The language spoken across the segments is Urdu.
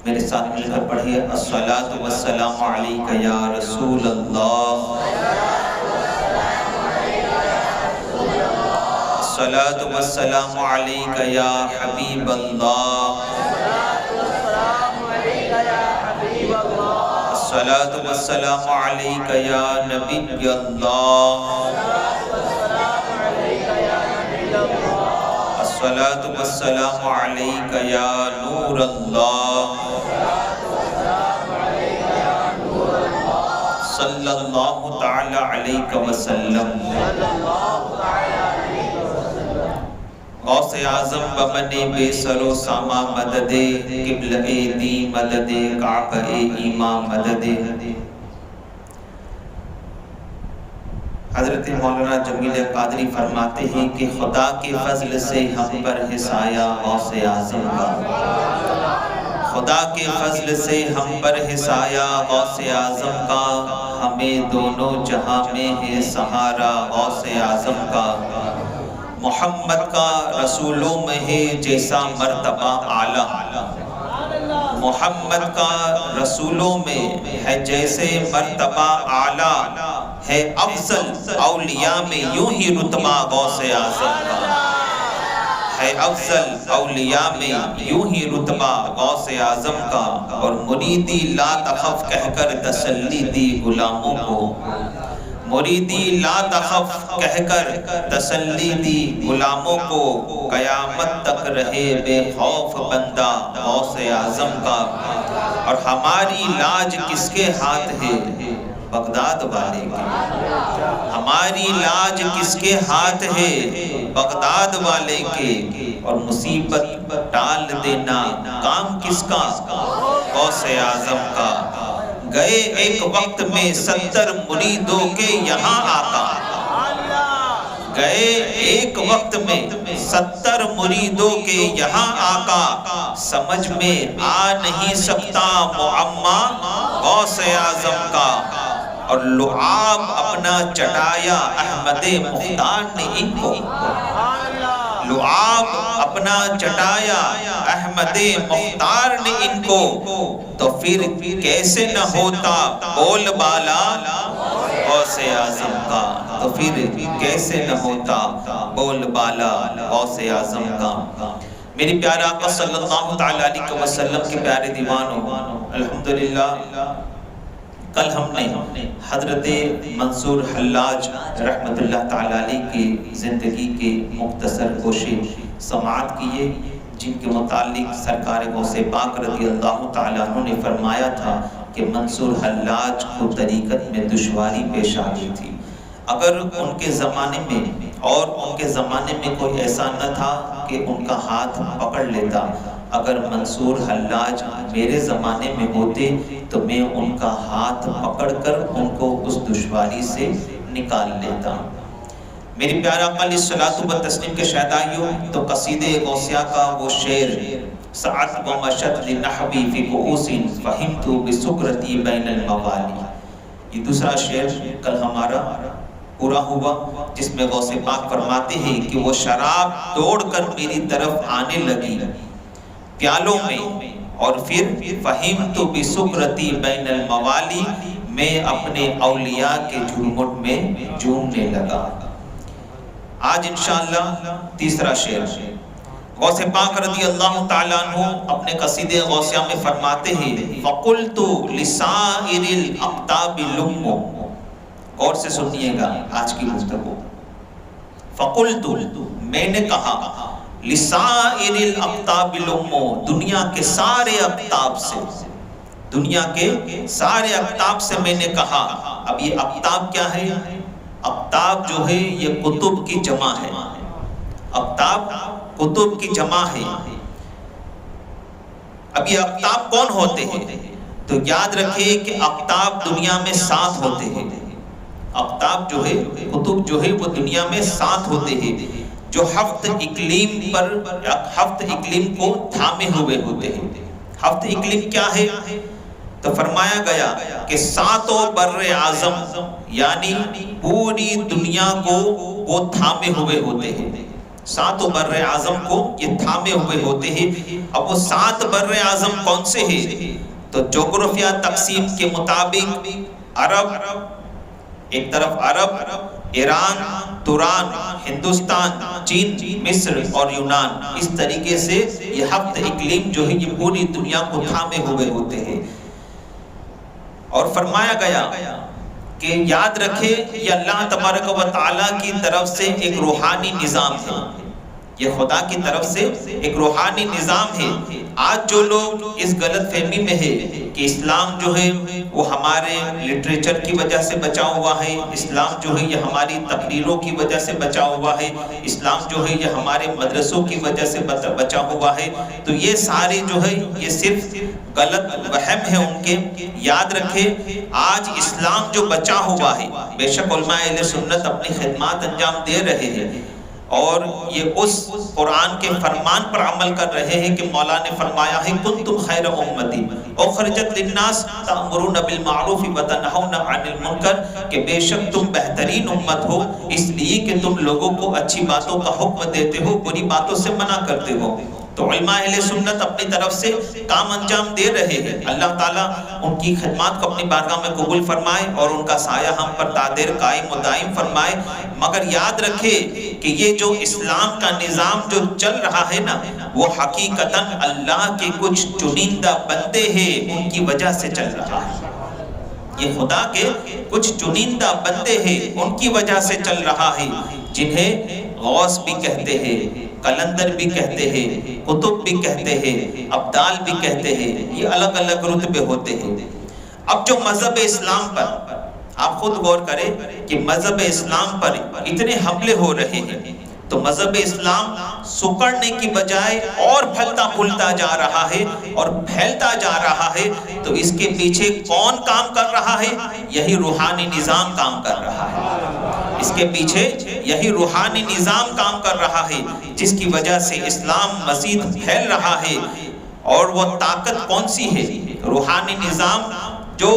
میرے ساتھ مل کر پڑھیے الصلاۃ والسلام علیک یا رسول اللہ، الصلاۃ والسلام علیک یا حبیب اللہ، الصلاۃ والسلام علیک یا نبی اللہ، الصلاۃ والسلام علیک یا نور اللہ، صلی اللہ تعالی علیہ وسلم۔ غوث اعظم بمن بے سر و ساما مدد، قبلہ دی مدد، کعبہ ایمان مدد۔ حضرت مولانا جمیل قادری فرماتے ہیں کہ خدا کے فضل سے ہم پر ہے سایہ غوث اعظم کا، خدا کے فضل سے ہم پر ہے سایہ غوث اعظم کا، ہمیں دونوں جہاں میں ہے سہارا غوث اعظم کا، محمد کا رسولوں میں ہے جیسا مرتبہ اعلیٰ، محمد کا رسولوں میں ہے جیسے مرتبہ اعلیٰ، ہے افضل اولیاء میں یوں ہی رتبہ غوث اعظم کا، ہے افضل اولیاء میں یوں ہی رتبہ غوث اعظم کا، اور مریدی لا تخف کہہ کر تسلی دی غلاموں کو، مریدی لا تخف کہہ کر تسلی دی غلاموں کو، قیامت تک رہے بے خوف بندہ غوث اعظم کا، اور ہماری لاج کس کے ہاتھ ہے بغداد والے کے، ہماری لاج کس کے ہاتھ ہے بغداد والے کے، اور مصیبت ٹال دینا کام کس کا غوث اعظم کا، گئے ایک وقت میں 70 مریدوں کے یہاں آقا، گئے ایک وقت میں 70 مریدوں کے یہاں آقا، سمجھ میں آ نہیں سکتا معمہ غوث اعظم کا، اور لعاب اپنا چٹایا احمد مختار نے ان کو، لعاب اپنا چٹایا احمد مختار نے ان کو، تو پھر کیسے نہ ہوتا بول بالا غوث اعظم کا، تو پھر کیسے نہ ہوتا بول بالا غوث اعظم کا۔ میری پیارے آقا صلی اللہ تعالیٰ علیہ وسلم کے پیارے دیوانوں، الحمدللہ کل ہم نے حضرت منصور حلاج رحمت اللہ تعالیٰ علیہ کی زندگی کے مختصر گوشے سماعت کیے، جن کے متعلق سرکار غوث پاک رضی اللہ تعالیٰ عنہ نے فرمایا تھا کہ منصور حلاج کو طریقت میں دشواری پیش آ گئی تھی، اگر ان کے زمانے میں اور ان کے زمانے میں کوئی ایسا نہ تھا کہ ان کا ہاتھ پکڑ لیتا، اگر منصور حلاج میرے زمانے میں ہوتے تو میں ان کا ہاتھ پکڑ کر ان کو اس دشواری سے نکال لیتا۔ میری پیارا آقا علیہ الصلوۃ والتسلیم کے شہدائیوں، تو قصیدہ غوثیہ کا وہ شعر سعت و مشت لنحبی فی کؤوس فہمت بسکرتی بین الموالی، یہ دوسرا شعر کل ہمارا پورا ہوا، جس میں غوث پاک فرماتے ہیں کہ وہ شراب توڑ کر میری طرف آنے لگی پیالوں میں، اور پھر فہمت بسکرتی بین الموالی، میں اپنے اولیاء کے جھرمٹ میں جھومنے لگا۔ آج انشاءاللہ تیسرا شعر، غوث پاک رضی اللہ تعالیٰ عنہ اپنے قصیدہ غوثیہ میں فرماتے ہیں فَقُلْتُ لِسَائِرِ الْأَقْطَابِ لُمُّ، غور سے سنیے گا آج کی گفتگو، فَقُلْتُ میں نے کہا، لِسَائِرِ الْأَقْطَابِ لُمُّ، دنیا کے سارے اقطاب سے، دنیا کے سارے اقطاب سے میں نے کہا۔ اب یہ اقطاب کیا ہے؟ اقطاب جو ہے یہ کتب کی جمع ہے، اقطاب کتب کی جمع ہے۔ اب یہ اقطاب کون ہوتے ہیں؟ تو یاد رکھیں کہ اقطاب دنیا میں 7 ہوتے ہیں، اقطاب جو ہے کتب جو ہے وہ دنیا میں 7 ہوتے ہیں، جو ہفت اقلیم پر، ہفت اقلیم کو تھامے ہوئے ہوتے ہیں۔ ہفت اقلیم کیا ہے؟ تو فرمایا گیا کہ 7 بر اعظم یعنی پوری دنیا کو وہ تھامے ہوئے ہوتے ہیں، ساتوں بر اعظم کو یہ تھامے ہوئے ہوتے ہیں۔ اب وہ 7 بر اعظم کون سے ہیں؟ تو جغرافیہ تقسیم کے مطابق عرب، ایک طرف عرب، ایران، توران، ہندوستان، چین، مصر اور یونان، اس طریقے سے یہ 7 اقلیم جو ہے یہ پوری دنیا کو تھامے ہوئے ہوتے ہیں۔ اور فرمایا گیا کہ یاد رکھے یہ اللہ تبارک و تعالیٰ کی طرف سے ایک روحانی نظام ہے، یہ خدا کی طرف سے ایک روحانی نظام ہے۔ آج جو لوگ اس غلط فہمی میں ہے کہ اسلام جو ہے وہ ہمارے لٹریچر کی وجہ سے بچا ہوا ہے، اسلام جو ہے یہ ہماری تقریروں کی وجہ سے بچا ہوا ہے، اسلام جو ہے یہ ہمارے مدرسوں کی وجہ سے بچا ہوا ہے، تو یہ سارے جو ہے یہ صرف غلط وہم ہے ان کے۔ یاد رکھے آج اسلام جو بچا ہوا ہے، بے شک علماء اہل سنت اپنی خدمات انجام دے رہے ہیں اور یہ اس قرآن کے فرمان پر عمل کر رہے ہیں کہ مولا نے فرمایا ہے کنتم خیر امتی اخرجت للناس تأمرون بالمعروف وتنہون عن المنکر، کہ بے شک تم بہترین امت ہو اس لیے کہ تم لوگوں کو اچھی باتوں کا حکم دیتے ہو، بری باتوں سے منع کرتے ہو۔ تو علماء اہل سنت اپنی طرف سے کام انجام دے رہے ہیں، اللہ تعالیٰ ان کی خدمات کو اپنی بارگاہ میں قبول فرمائے اور ان کا سایہ ہم پر دائر قائم و دائم فرمائے۔ مگر یاد رکھے کہ یہ جو اسلام کا نظام جو چل رہا ہے نا، وہ حقیقتاً اللہ کے کچھ چنندہ بندے ہیں ان کی وجہ سے چل رہا ہے، یہ خدا کے کچھ چنندہ بندے ہیں ان کی وجہ سے چل رہا ہے، جنہیں غوث بھی کہتے ہیں، کلندر بھی کہتے ہیں، قطب بھی کہتے ہیں، ابدال بھی کہتے ہیں، یہ الگ الگ رتبے ہوتے ہیں۔ اب جو مذہب اسلام پر آپ خود غور کریں کہ مذہب اسلام پر اتنے حملے ہو رہے ہیں، تو مذہب اسلام سکڑنے کی بجائے اور پھلتا پھولتا جا رہا ہے اور پھیلتا جا رہا ہے، تو اس کے پیچھے کون کام کر رہا ہے؟ یہی روحانی نظام کام کر رہا ہے، اس کے پیچھے یہی روحانی نظام کام کر رہا ہے، جس کی وجہ سے اسلام مزید پھیل رہا ہے۔ اور وہ طاقت کون سی ہے؟ روحانی نظام جو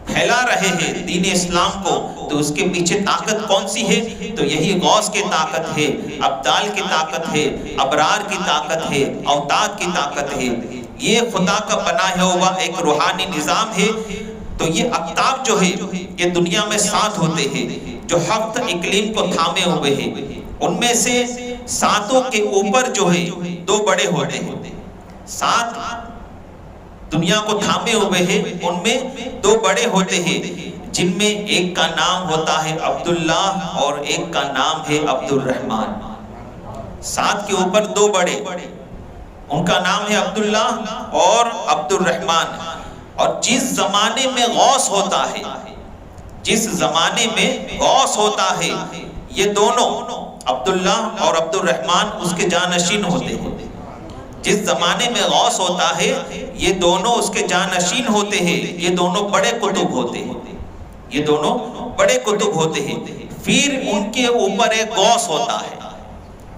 پھیلا رہے ہیں دین اسلام کو، تو اس کے پیچھے طاقت کون سی ہے؟ تو یہی غوث کی طاقت ہے، ابدال کی طاقت ہے، ابرار کی طاقت ہے، اوتاد کی طاقت ہے، یہ خدا کا بنایا ہوا ایک روحانی نظام ہے۔ تو یہ اقطاب جو ہے یہ دنیا میں 7 ہوتے ہیں جو 7 اقلیم کو تھامے ہوئے ہیں، ان میں سے 7 کے اوپر جو ہے 2 بڑے ہوتے ہیں، 7 دنیا کو تھامے ہوئے ہیں ان میں 2 بڑے ہوتے ہیں، جن میں ایک کا نام ہوتا ہے عبداللہ اور ایک کا نام ہے عبد الرحمن۔ 7 کے اوپر 2 بڑے، ان کا نام ہے عبداللہ اور عبد الرحمن۔ اور جس زمانے میں غوث ہوتا ہے، جس زمانے میں غوث ہوتا ہے، یہ دونوں عبداللہ اور عبد الرحمن اس کے جانشین ہوتے ہیں۔ جس زمانے میں غوث ہوتا ہے یہ دونوں اس کے جانشین ہوتے ہیں، یہ دونوں بڑے کتب ہوتے ہیں، یہ دونوں بڑے کتب ہوتے ہیں۔ پھر ان کے اوپر ایک غوث ہوتا ہے،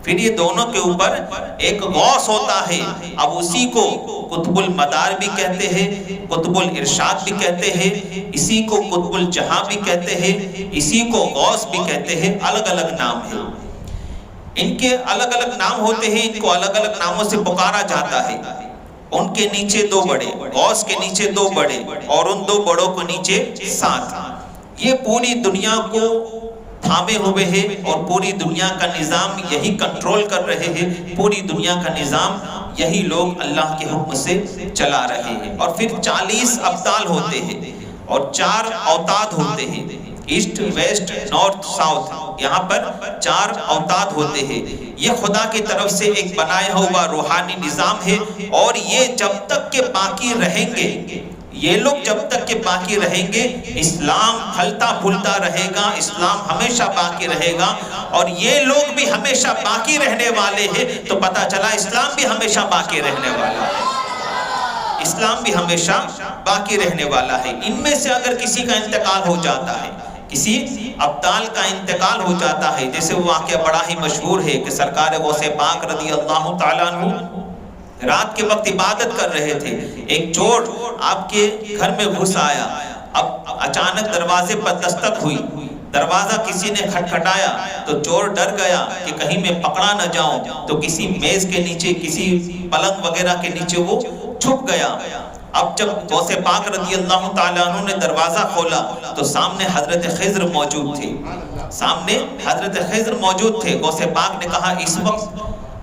پھر یہ دونوں کے اوپر ایک غوث ہوتا ہے۔ اب اسی کو قطب المدار بھی کہتے ہیں، قطب الارشاد بھی کہتے ہیں، اسی کو قطب الجہاں بھی کہتے ہیں، اسی کو غوث بھی کہتے ہیں، الگ الگ نام ہیں، ان کے الگ الگ نام ہوتے ہیں، ان کو الگ الگ ناموں سے پکارا جاتا ہے۔ ان کے نیچے 2 بڑے، غوث کے نیچے 2 بڑے، اور ان 2 بڑوں کو نیچے 7۔ یہ پوری دنیا کو تھامے ہوئے ہیں اور پوری دنیا کا نظام یہی کنٹرول کر رہے ہیں، پوری دنیا کا نظام یہی لوگ اللہ کے حکم سے چلا رہے ہیں۔ اور پھر 40 ابدال ہوتے ہیں اور 4 اوتاد ہوتے ہیں، ایسٹ ویسٹ نارتھ ساؤتھ، یہاں پر 4 اوتاد ہوتے ہیں۔ یہ خدا کی طرف سے ایک بنایا ہوا روحانی نظام ہے، اور یہ جب تک کہ باقی رہیں گے، یہ لوگ جب تک کہ باقی رہیں گے، اسلام پھلتا پھولتا رہے گا، اسلام ہمیشہ باقی رہے گا، اور یہ لوگ بھی ہمیشہ باقی رہنے والے ہیں۔ تو پتہ چلا اسلام بھی ہمیشہ باقی رہنے والا ہے، اسلام بھی ہمیشہ باقی رہنے والا ہے۔ ان میں سے اگر کسی کا انتقال ہو جاتا ہے، کسی ابدال کا انتقال ہو جاتا ہے، جیسے وہ واقعہ بڑا ہی مشہور ہے کہ سرکار غوث پاک رضی اللہ تعالیٰ عنہ رات کے وقت عبادت کر رہے تھے، ایک چور آپ کے گھر میں گھس آیا، اب اچانک دروازے پر دستک ہوئی، دروازہ کسی نے کھٹکھٹایا تو چور ڈر گیا کہ کہیں میں پکڑا نہ جاؤں، تو کسی میز کے نیچے، کسی پلنگ وغیرہ کے نیچے وہ چھپ گیا۔ اب جب غوث پاک رضی اللہ تعالیٰ عنہ نے دروازہ کھولا تو سامنے حضرت خضر موجود تھے، سامنے حضرت خضر موجود تھے۔ غوث پاک نے کہا اس وقت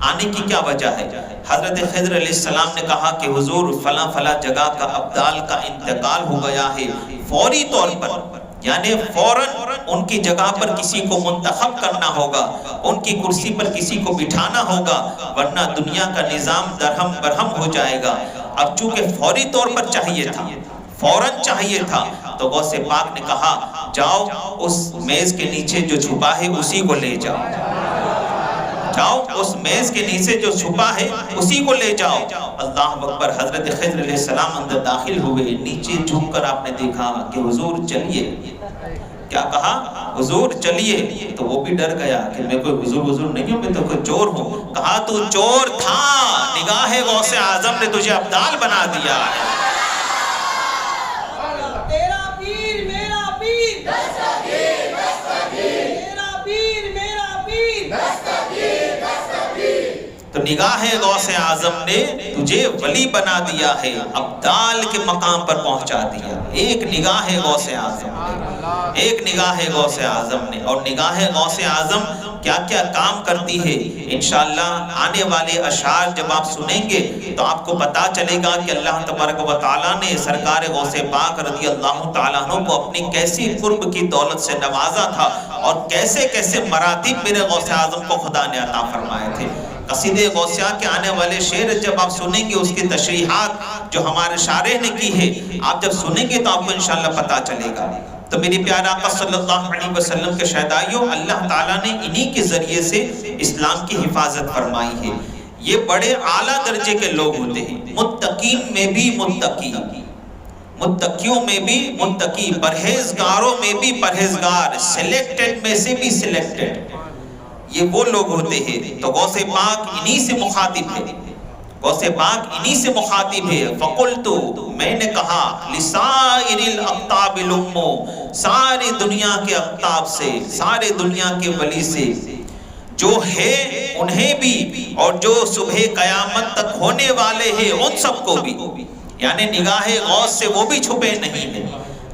آنے کی کیا وجہ ہے؟ حضرت خضر علیہ السلام نے کہا کہ حضور فلاں فلاں جگہ کا ابدال کا انتقال ہو گیا ہے، فوری طور پر، یعنی فوراً ان کی جگہ پر کسی کو منتخب کرنا ہوگا، ان کی کرسی پر کسی کو بٹھانا ہوگا، ورنہ دنیا کا نظام درہم برہم ہو جائے گا۔ اب چونکہ فوری طور پر چاہیے تھا، فوراً چاہیے تھا، تو غوث پاک نے کہا جاؤ اس میز کے نیچے جو چھپا ہے اسی کو لے جاؤ، جاؤ اس میز کے نیچے جو چھپا ہے اسی کو لے جاؤ۔ اللہ اکبر۔ حضرت خضر علیہ السلام اندر داخل ہوئے، نیچے جھک کر آپ نے دیکھا کہ حضور چلیے، کیا کہا؟ حضور چلیے۔ تو وہ بھی ڈر گیا کہ میں کوئی حضور نہیں ہوں، میں تو کوئی چور ہوں۔ کہا تو چور تھا، نگاہ غوث اعظم نے تجھے ابدال بنا دیا ہے۔ تیرا پیر میرا پیر، دستگیر دستگیر، تیرا پیر میرا پیر، دستگیر دستگیر۔ تو نگاہ غوث اعظم نے تجھے ولی بنا دیا ہے، ابدال کے مقام پر پہنچا دیا۔ ایک نگاہ غوث اعظم نے، ایک نگاہ غوث اعظم نے۔ اور نگاہ غوث اعظم کیا کیا کام کرتی ہے، انشاءاللہ آنے والے اشعار جب آپ سنیں گے تو آپ کو پتا چلے گا کہ اللہ تبارک و تعالیٰ نے سرکار غوث پاک رضی اللہ تعالیٰ عنہ کو اپنی کیسی قرب کی دولت سے نوازا تھا، اور کیسے کیسے مراتب میرے غوث اعظم کو خدا نے عطا فرمائے تھے۔ قصیدہ غوثیہ کے آنے والے شعر جب آپ سنیں گے، اس کی تشریحات جو ہمارے شارح نے کی ہے، آپ جب سنیں گے تو آپ کو انشاءاللہ پتا چلے گا۔ تو میری پیارے آقا صلی اللہ علیہ وسلم کے شہدائیوں، اللہ تعالیٰ نے انہی کے ذریعے سے اسلام کی حفاظت فرمائی ہے۔ یہ بڑے اعلیٰ درجے کے لوگ ہوتے ہیں، متقین میں بھی متقی، متقیوں میں بھی متقی، پرہیزگاروں میں بھی پرہیزگار، سلیکٹڈ میں سے بھی سلیکٹڈ، یہ وہ لوگ ہوتے ہیں۔ تو غوث پاک انہی سے مخاطب ہے، غوث پاک انہی سے مخاطب ہے۔ فَقُلْتُ، میں نے کہا، لِسَائِرِ الْأَقْطَابِ لُمُّ، ساری دنیا کے اقطاب سے، سارے دنیا کے ولی سے، جو ہے انہیں بھی، اور جو صبح قیامت تک ہونے والے ہیں ان سب کو بھی، یعنی نگاہ غوث سے وہ بھی چھپے نہیں ہیں۔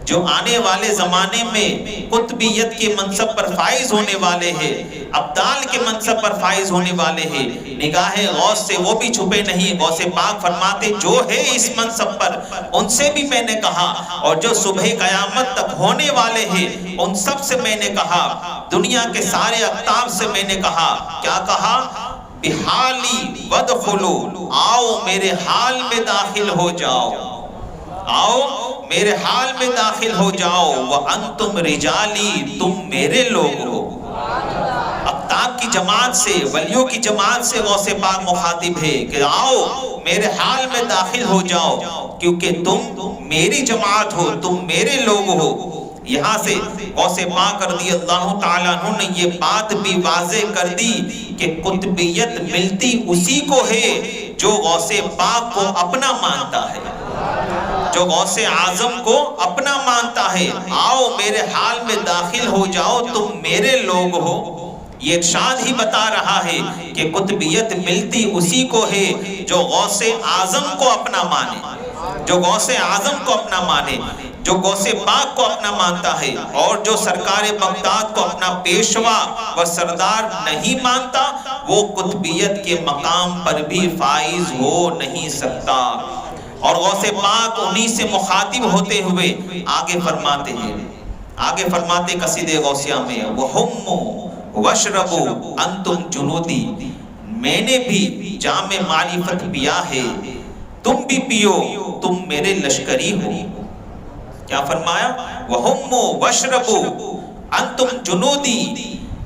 جو آنے والے زمانے میں قطبیت کے منصب پر فائز ہونے والے ہیں، ابدال کے منصب پر فائز ہونے والے ہیں، نگاہ غوث سے وہ بھی چھپے نہیں۔ غوث پاک فرماتے جو ہے اس منصب پر ان سے بھی میں نے کہا، اور جو صبح قیامت تک ہونے والے ہیں ان سب سے میں نے کہا، دنیا کے سارے اقطاب سے میں نے کہا۔ کیا کہا؟ بحالی ودخلو، آؤ میرے حال میں داخل ہو جاؤ، آؤ میرے حال میں داخل ہو جاؤ، وَأَنْتُمْ رِجَالِي، تم میرے لوگ ہو۔ اقطاب کی جماعت سے، ولیوں کی جماعت سے غوث پاک مخاطب ہے کہ آؤ میرے حال میں داخل ہو جاؤ، کیونکہ تم میری جماعت ہو، تم میرے لوگ ہو۔ یہاں سے غوث پاک رضی اللہ تعالیٰ عنہ نے یہ بات بھی واضح کر دی کہ قطبیت ملتی اسی کو ہے جو غوث پاک کو اپنا مانتا ہے، جو غوث اعظم کو اپنا مانتا ہے۔ آؤ میرے حال میں داخل ہو جاؤ، تم میرے لوگ ہو۔ یہ ارشاد ہی بتا رہا ہے کہ قطبیت ملتی اسی کو ہے جو غوث اعظم کو اپنا مانے، جو غوث اعظم کو اپنا مانے، جو غوث پاک کو اپنا مانتا ہے، اور جو سرکار بغداد کو اپنا پیشوا و سردار نہیں مانتا، وہ قطبیت کے مقام پر بھی فائز ہو نہیں سکتا۔ اور غوث پاک انہی سے مخاطب ہوتے ہوئے آگے فرماتے ہیں، آگے فرماتے قصیدہ غوثیہ میں، وَهُمُّ وَاشْرَبُوا أَنْتُمْ جُنُودِي، میں نے بھی جام معرفت پیا ہے، تم بھی پیو، تم میرے لشکری ہو۔ کیا فرمایا؟ وَهُمُّ وَاشْرَبُوا أَنْتُمْ جُنُودِي،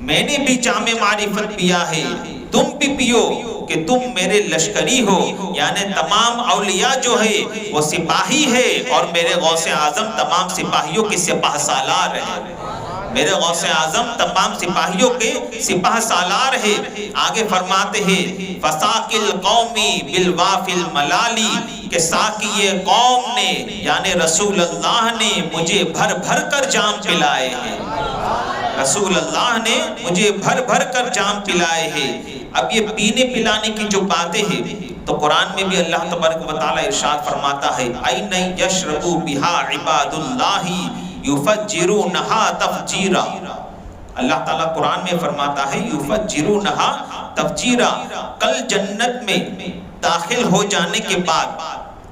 میں نے بھی جام معرفت پیا ہے، تم بھی پیو کہ تم میرے لشکری ہو۔ یعنی تمام اولیاء جو ہے وہ سپاہی ہے، اور میرے غوث اعظم تمام سپاہیوں کے سپاہ سالار ہے، میرے غوث اعظم تمام سپاہیوں کے سپاہ سالار ہے۔ آگے فرماتے ہیں، فَسَاقِ الْقَوْمِ بِالْوَافِ الْمَلَالِ، کہ ساقی قوم نے یعنی رسول اللہ نے مجھے بھر بھر کر جام پلائے ہیں۔ رسول اللہ نے مجھے بھر بھر کر جام پلائے ہیں۔ اب یہ پینے پلانے کی جو باتیں ہیں تو قرآن میں بھی اللہ تبارک و تعالی ارشاد فرماتا ہے اَيْنَ يَشْرَبُ بِهَا عِبَادُ اللَّهِ يُفَجِّرُونَهَا تَفْجِيرًا۔ اللہ تعالیٰ قرآن میں فرماتا ہے يُفَجِّرُونَهَا تَفْجِيرًا۔ کل جنت میں داخل ہو جانے کے بعد،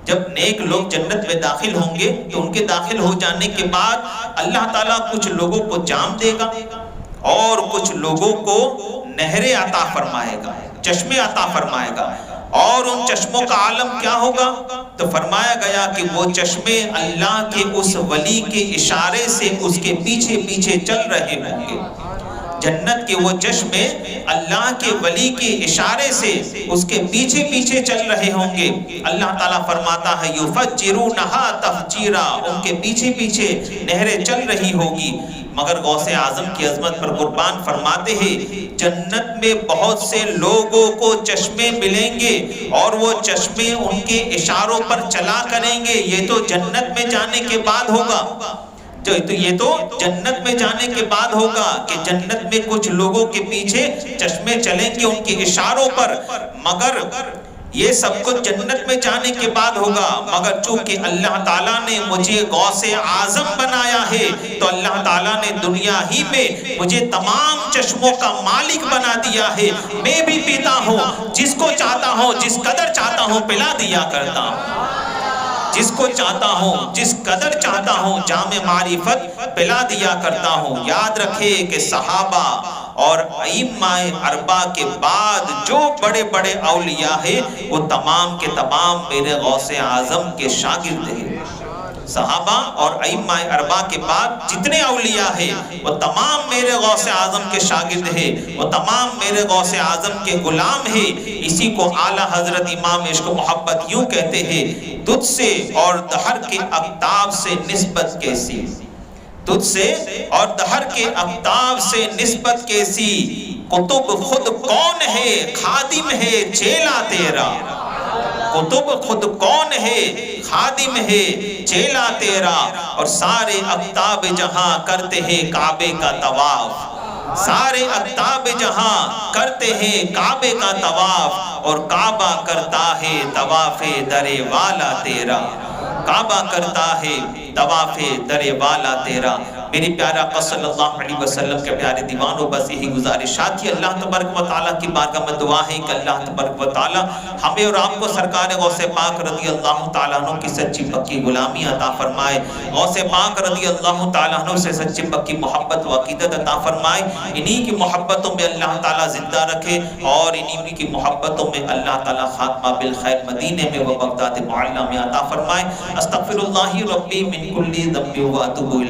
جب نیک لوگ جنت میں داخل ہوں گے تو ان کے داخل ہو جانے کے بعد اللہ تعالیٰ کچھ لوگوں کو جام دے گا اور کچھ لوگوں کو نہریں عطا فرمائے گا، چشمے عطا فرمائے گا۔ اور ان چشموں کا عالم کیا ہوگا؟ تو فرمایا گیا کہ وہ چشمے اللہ کے اس ولی کے اشارے سے اس کے پیچھے پیچھے چل رہے ہوں گے۔ جنت کے وہ چشمے اللہ کے ولی کے اشارے سے اس کے پیچھے پیچھے چل رہے ہوں گے۔ اللہ تعالیٰ فرماتا ہے یفجرونہا تفجیرا، ان کے پیچھے پیچھے نہریں چل رہی ہوگی۔ مگر غوث اعظم کی عظمت پر قربان فرماتے ہیں جنت میں بہت سے لوگوں کو چشمے ملیں گے اور وہ چشمے ان کے اشاروں پر چلا کریں گے۔ یہ تو جنت میں جانے کے بعد ہوگا، تو یہ تو جنت میں جانے کے بعد ہوگا کہ جنت میں کچھ لوگوں کے پیچھے چشمے چلیں گے ان کے اشاروں پر۔ مگر یہ سب کچھ جنت میں جانے کے بعد ہوگا، مگر چونکہ اللہ تعالیٰ نے مجھے غوث اعظم بنایا ہے تو اللہ تعالیٰ نے دنیا ہی میں مجھے تمام چشموں کا مالک بنا دیا ہے۔ میں بھی پیتا ہوں، جس کو چاہتا ہوں جس قدر چاہتا ہوں پلا دیا کرتا ہوں، جس کو چاہتا ہوں جس قدر چاہتا ہوں جام معرفت پلا دیا کرتا ہوں۔ یاد رکھے کہ صحابہ اور ائمہ اربعہ کے بعد جو بڑے بڑے اولیاء ہیں وہ تمام کے تمام میرے غوث اعظم کے شاگرد ہیں۔ صحابہ اور ائمہ اربعہ کے بعد جتنے اولیاء ہیں وہ تمام میرے غوث اعظم کے شاگرد ہیں، وہ تمام میرے غوث اعظم کے غلام ہیں۔ اسی کو اعلیٰ حضرت امام عشق و محبت یوں کہتے ہیں تجھ سے اور دہر کے اقطاب سے نسبت کیسی، تجھ سے اور دہر کے اقطاب سے نسبت کیسی، قطب خود کون ہے خادم ہے چیلا تیرا، قطب خود کون ہے خادم ہے چیلا تیرا، اور سارے اقطاب جہاں کرتے ہیں کعبے کا طواف، سارے اقطاب جہاں کرتے ہیں کعبے کا طواف، اور کعبہ کرتا ہے طواف در والا تیرا، کعبہ کرتا ہے طواف در والا تیرا۔ میری پیارا آقا صلی اللہ علیہ وسلم کے پیارے دیوانوں، بس یہی گزارشات ہی اللہ تبارک و تعالیٰ کی بارگاہ میں دعا ہے کہ اللہ تبارک و تعالیٰ ہمیں اور آپ کو سرکار غوث پاک رضی اللہ تعالیٰ عنہ کی سچی پکی غلامی عطا فرمائے، غوث پاک رضی اللہ تعالیٰ عنہ سے سچی پکی محبت و عقیدت عطا فرمائے، انہی کی محبتوں میں اللہ تعالیٰ زندہ رکھے، اور انہی کی محبتوں میں اللہ تعالیٰ خاتمہ بالخیر مدینے میں و بغداد معلیٰ میں عطا فرمائے۔ استغفر اللہ ربی من کل ذنب و اتوب الیہ۔